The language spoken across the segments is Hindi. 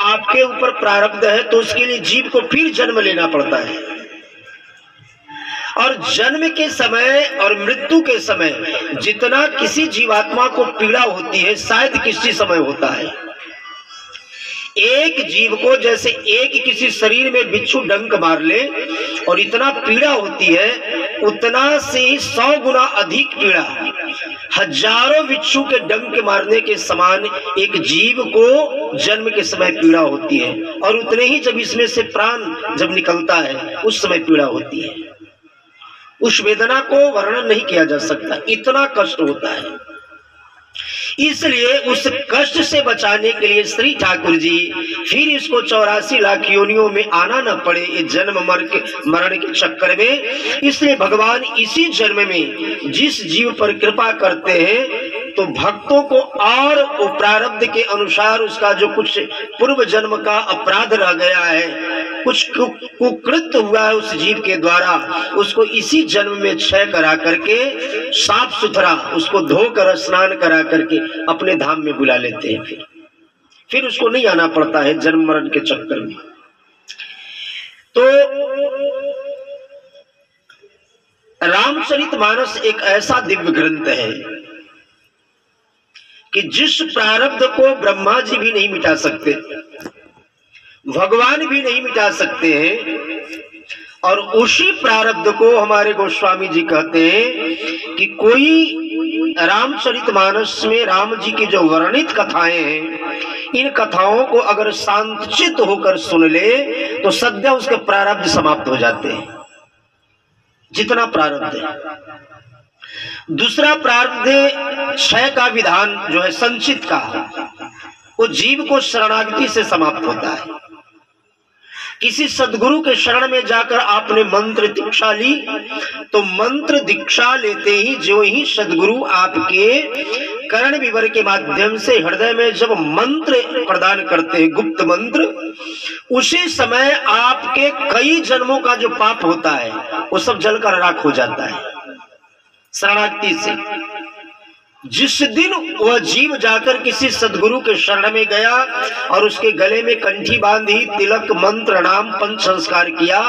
आपके ऊपर प्रारब्ध है तो उसके लिए जीव को फिर जन्म लेना पड़ता है। और जन्म के समय और मृत्यु के समय जितना किसी जीवात्मा को पीड़ा होती है शायद किसी समय होता है। एक जीव को जैसे एक किसी शरीर में बिच्छू डंक मार ले और इतना पीड़ा होती है, उतना से 100 गुना अधिक पीड़ा हजारों बिच्छू के डंक मारने के समान एक जीव को जन्म के समय पीड़ा होती है। और उतने ही जब इसमें से प्राण जब निकलता है उस समय पीड़ा होती है। उस वेदना को वर्णन नहीं किया जा सकता, इतना कष्ट होता है। इसलिए उस कष्ट से बचाने के लिए श्री ठाकुर जी फिर इसको 84 लाख योनियों में आना न पड़े ये जन्म मरण के चक्कर में, इसलिए भगवान इसी जन्म में जिस जीव पर कृपा करते हैं तो भक्तों को और प्रारब्ध के अनुसार उसका जो कुछ पूर्व जन्म का अपराध रह गया है, कुछ कुकृत हुआ है उस जीव के द्वारा, उसको इसी जन्म में क्षय करा करके साफ सुथरा उसको धोकर स्नान करा करके अपने धाम में बुला लेते हैं। फिर उसको नहीं आना पड़ता है जन्म मरण के चक्कर में। तो रामचरितमानस एक ऐसा दिव्य ग्रंथ है कि जिस प्रारब्ध को ब्रह्मा जी भी नहीं मिटा सकते, भगवान भी नहीं मिटा सकते हैं, और उसी प्रारब्ध को हमारे गोस्वामी जी कहते हैं कि कोई रामचरितमानस में राम जी की जो वर्णित कथाएं हैं, इन कथाओं को अगर शांतचित्त होकर सुन ले तो सद्य उसके प्रारब्ध समाप्त हो जाते हैं, जितना प्रारब्ध है। दूसरा प्रारब्ध क्षय का विधान जो है संचित का, वो जीव को शरणागति से समाप्त होता है। किसी सदगुरु के शरण में जाकर आपने मंत्र दीक्षा ली तो मंत्र दीक्षा लेते ही जो ही सदगुरु आपके कर्ण विवर के माध्यम से हृदय में जब मंत्र प्रदान करते हैं, गुप्त मंत्र, उसी समय आपके कई जन्मों का जो पाप होता है वो सब जलकर राख हो जाता है शरणागति से। जिस दिन वह जीव जाकर किसी सदगुरु के शरण में गया और उसके गले में कंठी बांधी, तिलक, मंत्र, नाम, पंच संस्कार किया,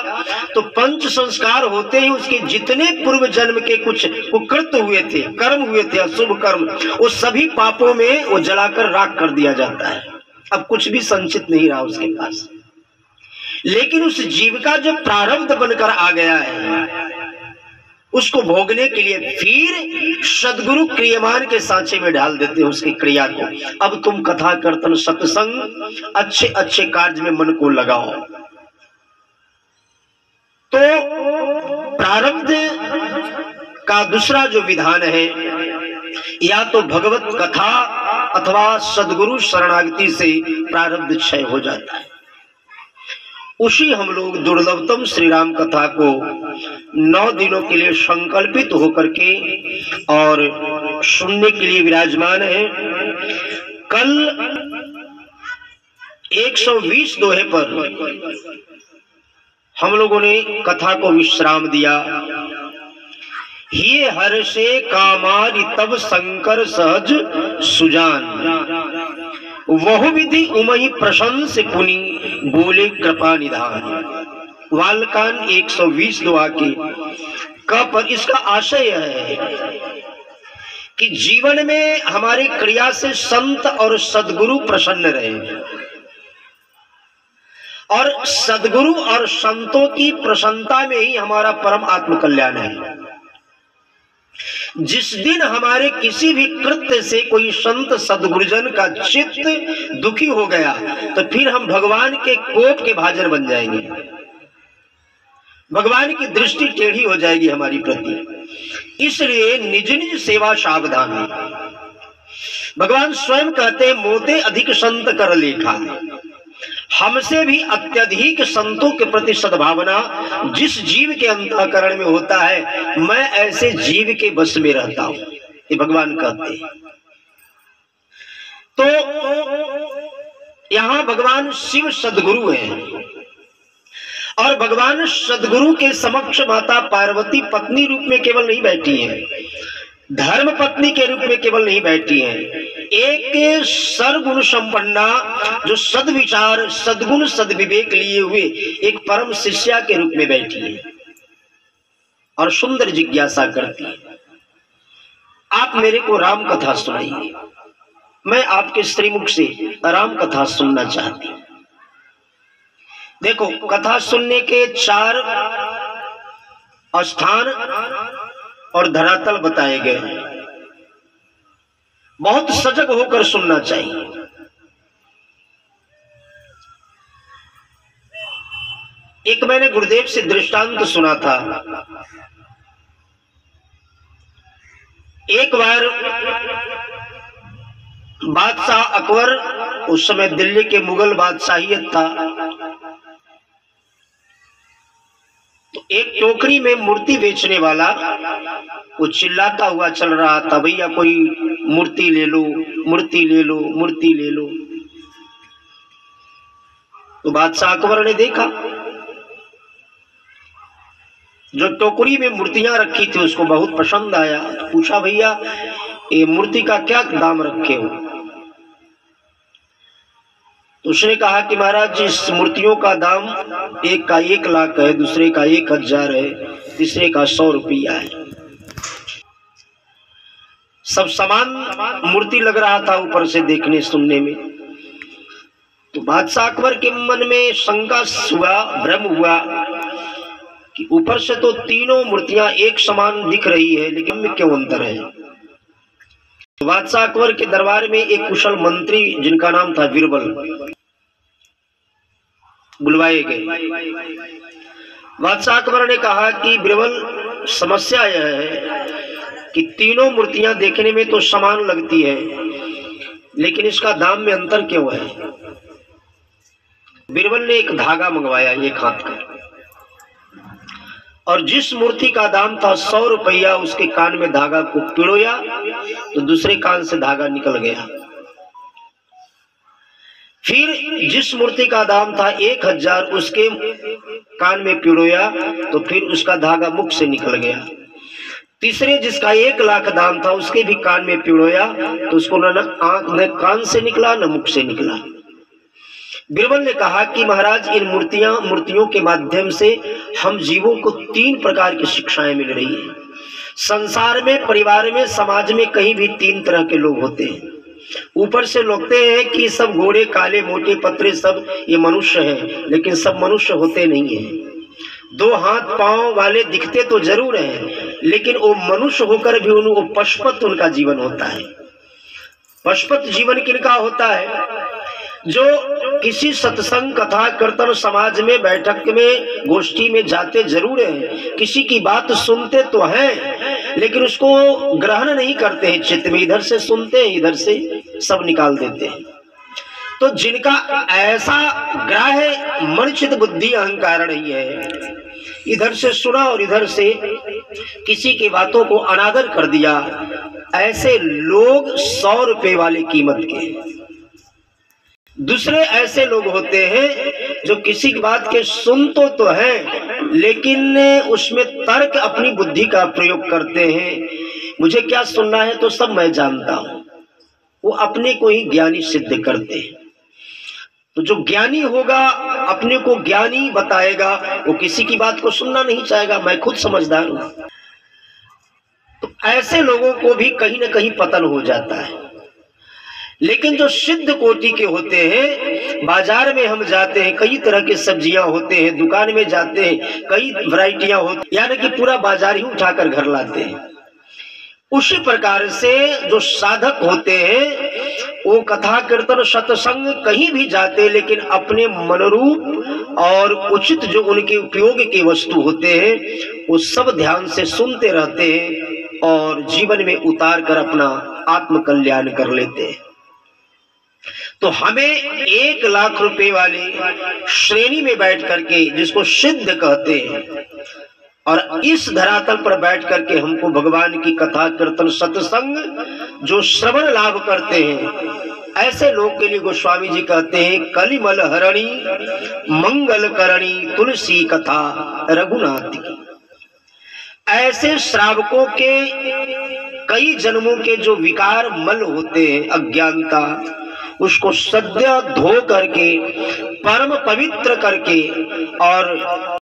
तो पंच संस्कार होते ही उसके जितने पूर्व जन्म के कुछ कुकृत हुए थे, कर्म हुए थे, अशुभ कर्म, वो सभी पापों में वो जलाकर राख कर दिया जाता है। अब कुछ भी संचित नहीं रहा उसके पास। लेकिन उस जीव का जो प्रारब्ध बनकर आ गया है उसको भोगने के लिए फिर सदगुरु क्रियमान के सांचे में डाल देते हैं उसकी क्रिया को। अब तुम कथा कीर्तन सत्संग अच्छे अच्छे कार्य में मन को लगाओ। तो प्रारब्ध का दूसरा जो विधान है, या तो भगवत कथा अथवा सदगुरु शरणागति से प्रारब्ध क्षय हो जाता है। उसी हम लोग दुर्लभतम श्री राम कथा को 9 दिनों के लिए संकल्पित होकर के और सुनने के लिए विराजमान है। कल 120 दोहे पर हम लोगों ने कथा को विश्राम दिया। ये हर्षे कामारि तब शंकर सहज सुजान, वह विधि उमहि प्रशंस पुनि बोले कृपा निधान। वालकान 120 दुआ की क पर इसका आशय है कि जीवन में हमारे क्रिया से संत और सदगुरु प्रसन्न रहे, और सदगुरु और संतों की प्रसन्नता में ही हमारा परम आत्म कल्याण है। जिस दिन हमारे किसी भी कृत्य से कोई संत सदगुरुजन का चित्त दुखी हो गया तो फिर हम भगवान के कोप के भाजन बन जाएंगे, भगवान की दृष्टि टेढ़ी हो जाएगी हमारी प्रति। इसलिए निज निज सेवा सावधान। भगवान स्वयं कहते हैं, मोते अधिक संत कर लेखा। हमसे भी अत्यधिक संतों के प्रति सद्भावना जिस जीव के अंतःकरण में होता है, मैं ऐसे जीव के बस में रहता हूं, ये भगवान कहते हैं। तो यहां भगवान शिव सदगुरु हैं, और भगवान सदगुरु के समक्ष माता पार्वती पत्नी रूप में केवल नहीं बैठी हैं, धर्म पत्नी के रूप में केवल नहीं बैठी हैं, एक सर्वगुण संपन्ना, जो सद्विचार सद्गुण सद्विवेक लिए हुए एक परम शिष्या के रूप में बैठी है और सुंदर जिज्ञासा करती है, आप मेरे को राम कथा सुनाइए, मैं आपके श्रीमुख से राम कथा सुनना चाहती हूं। देखो, कथा सुनने के 4 स्थान और धरातल बताए गए हैं। बहुत सजग होकर सुनना चाहिए। एक मैंने गुरुदेव से दृष्टांत सुना था। एक बार बादशाह अकबर, उस समय दिल्ली के मुगल बादशाहियत था, तो एक टोकरी में मूर्ति बेचने वाला वो चिल्लाता हुआ चल रहा था, भैया कोई मूर्ति ले लो, मूर्ति ले लो, मूर्ति ले लो। तो बादशाह अकबर ने देखा, जो टोकरी में मूर्तियां रखी थी उसको बहुत पसंद आया। पूछा, भैया ये मूर्ति का क्या दाम रखे हो? तो उसने कहा कि महाराज, इस मूर्तियों का दाम एक का 1 लाख है, दूसरे का 1000 है, तीसरे का 100 रुपया है। सब समान मूर्ति लग रहा था ऊपर से देखने सुनने में। तो बादशाह अकबर के मन में शंका हुआ, भ्रम हुआ कि ऊपर से तो तीनों मूर्तियां एक समान दिख रही है, लेकिन में क्यों अंतर है? तो बादशाह अकबर के दरबार में एक कुशल मंत्री जिनका नाम था बीरबल बुलवाए गए। बादशाह अकबर ने कहा कि बीरबल, समस्या यह है कि तीनों मूर्तियां देखने में तो समान लगती है, लेकिन इसका दाम में अंतर क्यों है? बीरबल ने एक धागा मंगवाया, एक हाथ का, और जिस मूर्ति का दाम था 100 रुपया, उसके कान में धागा को पिरोया तो दूसरे कान से धागा निकल गया। फिर जिस मूर्ति का दाम था 1000, उसके कान में पिरोया तो फिर उसका धागा मुख से निकल गया। तीसरे जिसका 1 लाख दाम था, उसके भी कान में पिरोया तो उसको न कान से निकला न मुख से निकला। बीरबल ने कहा कि महाराज, इन मूर्तियों के माध्यम से हम जीवों को 3 प्रकार की शिक्षाएं मिल रही है। संसार में, परिवार में, समाज में कहीं भी 3 तरह के लोग होते हैं। ऊपर से लगते हैं कि सब गोरे काले मोटे पतले सब ये मनुष्य हैं, लेकिन सब मनुष्य होते नहीं हैं। 2 हाथ पांव वाले दिखते तो जरूर हैं, लेकिन वो मनुष्य होकर भी वो पशुपत उनका जीवन होता है। पशुपत जीवन किनका होता है? जो किसी सत्संग, कथा, कीर्तन, समाज में, बैठक में, गोष्ठी में जाते जरूर हैं, किसी की बात सुनते तो हैं, लेकिन उसको ग्रहण नहीं करते हैं चित्त में, इधर से सुनते हैं, इधर से सब निकाल देते हैं। तो जिनका ऐसा ग्राह्य मन चित्त बुद्धि अहंकार नहीं है, इधर से सुना और इधर से किसी की बातों को अनादर कर दिया, ऐसे लोग 100 रुपए वाली कीमत के। दूसरे ऐसे लोग होते हैं जो किसी की बात के सुन तो हैं, लेकिन उसमें तर्क, अपनी बुद्धि का प्रयोग करते हैं। मुझे क्या सुनना है तो सब मैं जानता हूं, वो अपने को ही ज्ञानी सिद्ध करते हैं। तो जो ज्ञानी होगा, अपने को ज्ञानी बताएगा, वो किसी की बात को सुनना नहीं चाहेगा, मैं खुद समझदार हूं। तो ऐसे लोगों को भी कहीं ना कहीं पतन हो जाता है। लेकिन जो सिद्ध कोटि के होते हैं, बाजार में हम जाते हैं, कई तरह के सब्जियां होते हैं, दुकान में जाते हैं, कई वैरायटियां होती, यानी कि पूरा बाजार ही उठाकर घर लाते हैं। उसी प्रकार से जो साधक होते हैं, वो कथा, कीर्तन, सत्संग कहीं भी जाते, लेकिन अपने मनरूप और उचित जो उनके उपयोग के वस्तु होते हैं, वो सब ध्यान से सुनते रहते हैं और जीवन में उतार कर अपना आत्म कल्याण कर लेते हैं। तो हमें 1 लाख रुपए वाली श्रेणी में बैठ करके, जिसको सिद्ध कहते हैं, और इस धरातल पर बैठ करके हमको भगवान की कथा, कीर्तन, सत्संग जो श्रवण लाभ करते हैं, ऐसे लोग के लिए गोस्वामी जी कहते हैं, कलिमल हरणी मंगल करणी तुलसी कथा रघुनाथ की। ऐसे श्रावकों के कई जन्मों के जो विकार मल होते हैं, अज्ञानता, उसको सद्य धो करके परम पवित्र करके और